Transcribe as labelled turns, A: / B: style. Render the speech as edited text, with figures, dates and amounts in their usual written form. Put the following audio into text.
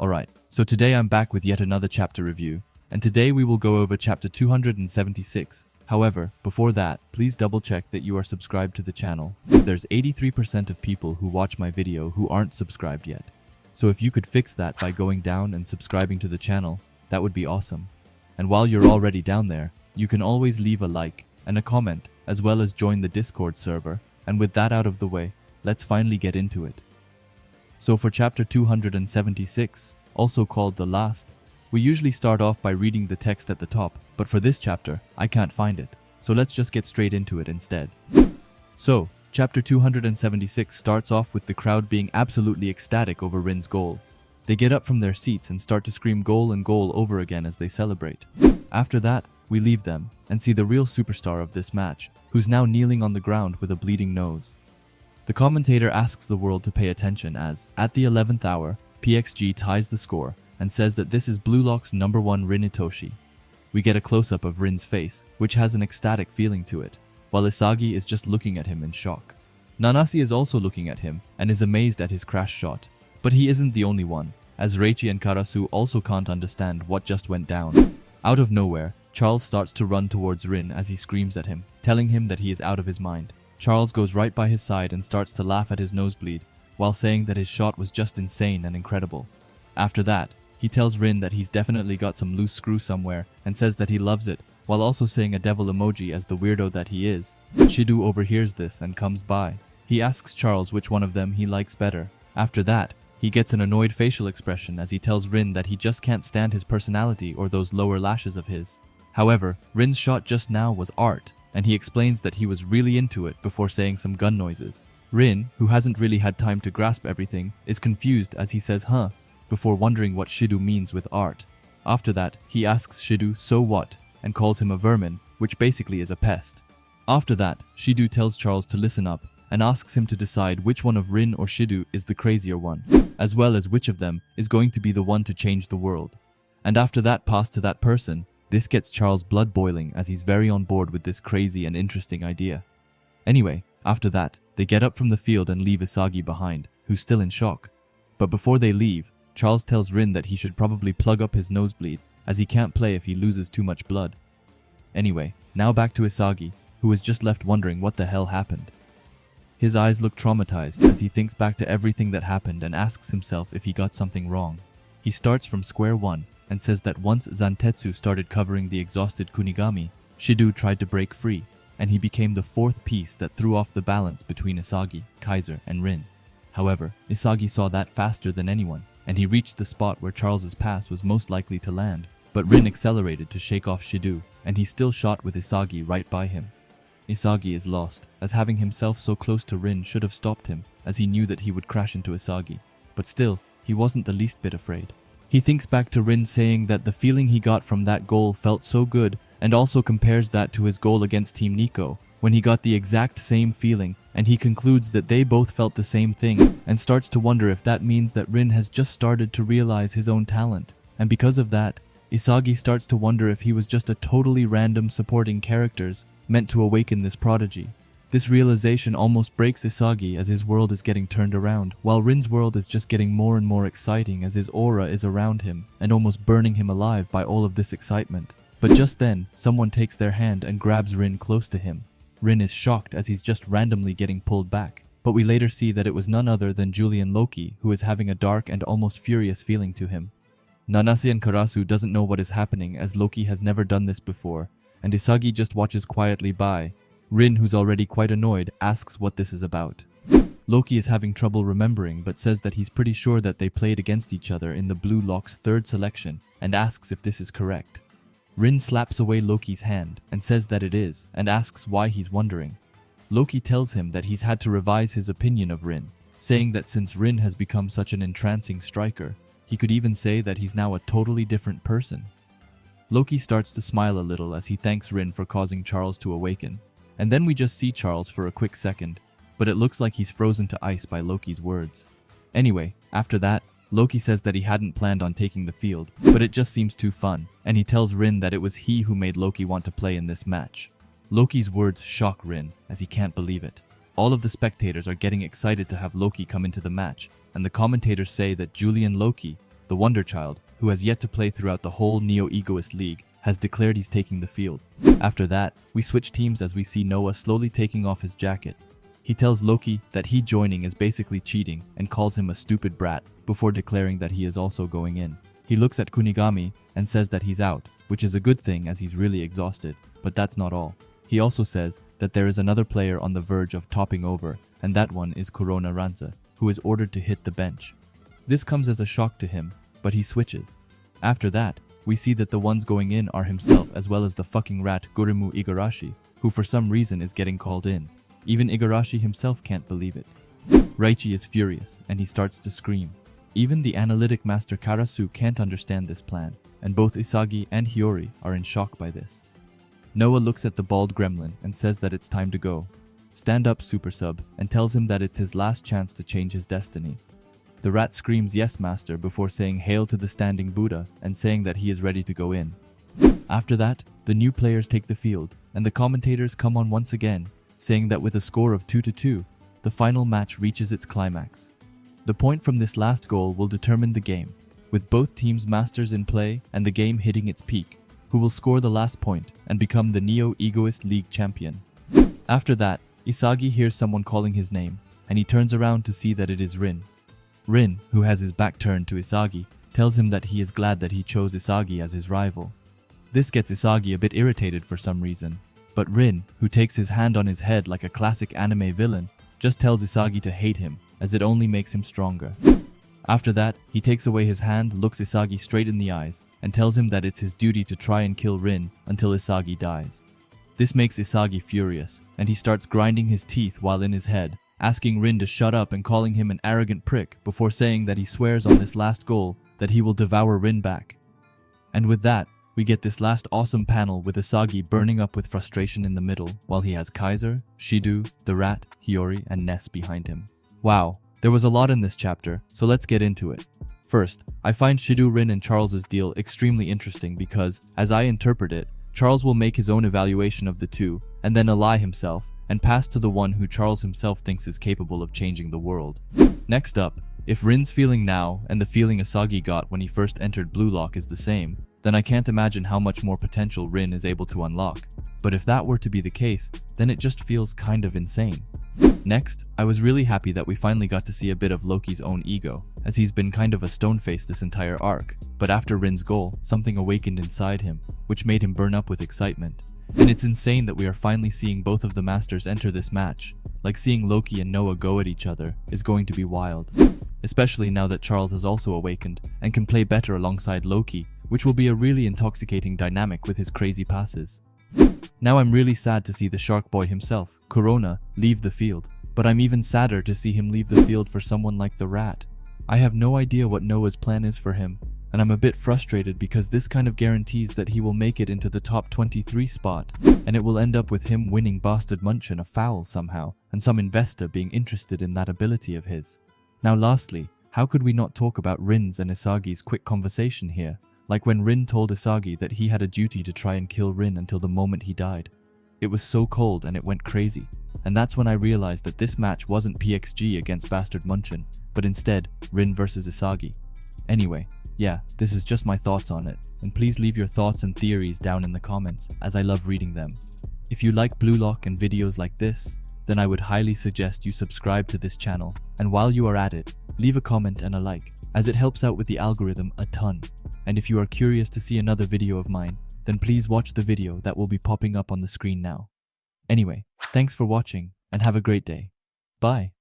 A: Alright, so today I'm back with yet another chapter review, and today we will go over chapter 276. However, before that, please double check that you are subscribed to the channel, as there's 83% of people who watch my video who aren't subscribed yet. So if you could fix that by going down and subscribing to the channel, that would be awesome. And while you're already down there, you can always leave a like and a comment, as well as join the Discord server, and with that out of the way, let's finally get into it. So for chapter 276, also called The Last, we usually start off by reading the text at the top, but for this chapter, I can't find it, so let's just get straight into it instead. So, chapter 276 starts off with the crowd being absolutely ecstatic over Rin's goal. They get up from their seats and start to scream goal and goal over again as they celebrate. After that, we leave them and see the real superstar of this match, who's now kneeling on the ground with a bleeding nose. The commentator asks the world to pay attention as, at the 11th hour, PXG ties the score and says that this is Blue Lock's #1 Rin Itoshi. We get a close-up of Rin's face, which has an ecstatic feeling to it, while Isagi is just looking at him in shock. Nanase is also looking at him and is amazed at his crash shot. But he isn't the only one, as Reichi and Karasu also can't understand what just went down. Out of nowhere, Charles starts to run towards Rin as he screams at him, telling him that he is out of his mind. Charles goes right by his side and starts to laugh at his nosebleed, while saying that his shot was just insane and incredible. After that, he tells Rin that he's definitely got some loose screw somewhere and says that he loves it, while also saying a devil emoji as the weirdo that he is. But Shido overhears this and comes by. He asks Charles which one of them he likes better. After that, he gets an annoyed facial expression as he tells Rin that he just can't stand his personality or those lower lashes of his. However, Rin's shot just now was art, and he explains that he was really into it before saying some gun noises. Rin, who hasn't really had time to grasp everything, is confused as he says huh, before wondering what Shido means with art. After that, he asks Shido so what, and calls him a vermin, which basically is a pest. After that, Shido tells Charles to listen up, and asks him to decide which one of Rin or Shido is the crazier one, as well as which of them is going to be the one to change the world. And after that pass to that person, this gets Charles' blood boiling as he's very on board with this crazy and interesting idea. Anyway, after that, they get up from the field and leave Isagi behind, who's still in shock. But before they leave, Charles tells Rin that he should probably plug up his nosebleed, as he can't play if he loses too much blood. Anyway, now back to Isagi, who is just left wondering what the hell happened. His eyes look traumatized as he thinks back to everything that happened and asks himself if he got something wrong. He starts from square one and says that once Zantetsu started covering the exhausted Kunigami, Shido tried to break free, and he became the fourth piece that threw off the balance between Isagi, Kaiser, and Rin. However, Isagi saw that faster than anyone, and he reached the spot where Charles's pass was most likely to land, but Rin accelerated to shake off Shido, and he still shot with Isagi right by him. Isagi is lost, as having himself so close to Rin should have stopped him, as he knew that he would crash into Isagi. But still, he wasn't the least bit afraid. He thinks back to Rin saying that the feeling he got from that goal felt so good, and also compares that to his goal against Team Nico, when he got the exact same feeling, and he concludes that they both felt the same thing, and starts to wonder if that means that Rin has just started to realize his own talent. And because of that, Isagi starts to wonder if he was just a totally random supporting characters meant to awaken this prodigy. This realization almost breaks Isagi as his world is getting turned around, while Rin's world is just getting more and more exciting as his aura is around him and almost burning him alive by all of this excitement. But just then, someone takes their hand and grabs Rin close to him. Rin is shocked as he's just randomly getting pulled back, but we later see that it was none other than Julian Loki, who is having a dark and almost furious feeling to him. Nanase and Karasu doesn't know what is happening as Loki has never done this before, and Isagi just watches quietly by. Rin, who's already quite annoyed, asks what this is about. Loki is having trouble remembering but says that he's pretty sure that they played against each other in the Blue Lock's third selection and asks if this is correct. Rin slaps away Loki's hand and says that it is and asks why he's wondering. Loki tells him that he's had to revise his opinion of Rin, saying that since Rin has become such an entrancing striker, he could even say that he's now a totally different person. Loki starts to smile a little as he thanks Rin for causing Charles to awaken. And then we just see Charles for a quick second, but it looks like he's frozen to ice by Loki's words. Anyway, after that, Loki says that he hadn't planned on taking the field, but it just seems too fun, and he tells Rin that it was he who made Loki want to play in this match. Loki's words shock Rin, as he can't believe it. All of the spectators are getting excited to have Loki come into the match, and the commentators say that Julian Loki, the Wonder Child, who has yet to play throughout the whole Neo-Egoist League, has declared he's taking the field. After that, we switch teams as we see Noah slowly taking off his jacket. He tells Loki that he joining is basically cheating and calls him a stupid brat before declaring that he is also going in. He looks at Kunigami and says that he's out, which is a good thing as he's really exhausted, but that's not all. He also says that there is another player on the verge of topping over, and that one is Corona Ranza, who is ordered to hit the bench. This comes as a shock to him, but he switches. After that, we see that the ones going in are himself as well as the fucking rat Gurimu Igarashi, who for some reason is getting called in. Even Igarashi himself can't believe it. Raichi is furious, and he starts to scream. Even the analytic master Karasu can't understand this plan, and both Isagi and Hiyori are in shock by this. Noah looks at the bald gremlin and says that it's time to go. Stand up, Super Sub, and tells him that it's his last chance to change his destiny. The rat screams yes master before saying hail to the standing Buddha and saying that he is ready to go in. After that, the new players take the field, and the commentators come on once again, saying that with a score of 2-2, the final match reaches its climax. The point from this last goal will determine the game, with both teams masters in play and the game hitting its peak, who will score the last point and become the Neo-Egoist League champion. After that, Isagi hears someone calling his name, and he turns around to see that it is Rin. Rin, who has his back turned to Isagi, tells him that he is glad that he chose Isagi as his rival. This gets Isagi a bit irritated for some reason, but Rin, who takes his hand on his head like a classic anime villain, just tells Isagi to hate him, as it only makes him stronger. After that, he takes away his hand, looks Isagi straight in the eyes, and tells him that it's his duty to try and kill Rin until Isagi dies. This makes Isagi furious, and he starts grinding his teeth while in his head, asking Rin to shut up and calling him an arrogant prick before saying that he swears on this last goal that he will devour Rin back. And with that, we get this last awesome panel with Isagi burning up with frustration in the middle while he has Kaiser, Shidu, the rat, Hiyori, and Ness behind him. Wow, there was a lot in this chapter, so let's get into it. First, I find Shidu, Rin, and Charles' deal extremely interesting because, as I interpret it, Charles will make his own evaluation of the two, and then ally himself, and pass to the one who Charles himself thinks is capable of changing the world. Next up, if Rin's feeling now and the feeling Isagi got when he first entered Blue Lock is the same, then I can't imagine how much more potential Rin is able to unlock. But if that were to be the case, then it just feels kind of insane. Next, I was really happy that we finally got to see a bit of Loki's own ego, as he's been kind of a stone face this entire arc, but after Rin's goal, something awakened inside him, which made him burn up with excitement. And it's insane that we are finally seeing both of the masters enter this match. Like seeing Loki and Noah go at each other is going to be wild. Especially now that Charles has also awakened and can play better alongside Loki, which will be a really intoxicating dynamic with his crazy passes. Now I'm really sad to see the Shark Boy himself, Corona, leave the field, but I'm even sadder to see him leave the field for someone like the Rat. I have no idea what Noah's plan is for him, and I'm a bit frustrated because this kind of guarantees that he will make it into the top 23 spot, and it will end up with him winning Bastard Munchen a foul somehow, and some investor being interested in that ability of his. Now lastly, how could we not talk about Rin's and Isagi's quick conversation here? Like when Rin told Isagi that he had a duty to try and kill Rin until the moment he died. It was so cold and it went crazy, and that's when I realized that this match wasn't PXG against Bastard Munchen, but instead Rin versus Isagi. Anyway, yeah, this is just my thoughts on it, and please leave your thoughts and theories down in the comments, as I love reading them. If you like Blue Lock and videos like this, then I would highly suggest you subscribe to this channel, and while you are at it, leave a comment and a like, as it helps out with the algorithm a ton. And if you are curious to see another video of mine, then please watch the video that will be popping up on the screen now. Anyway, thanks for watching, and have a great day. Bye.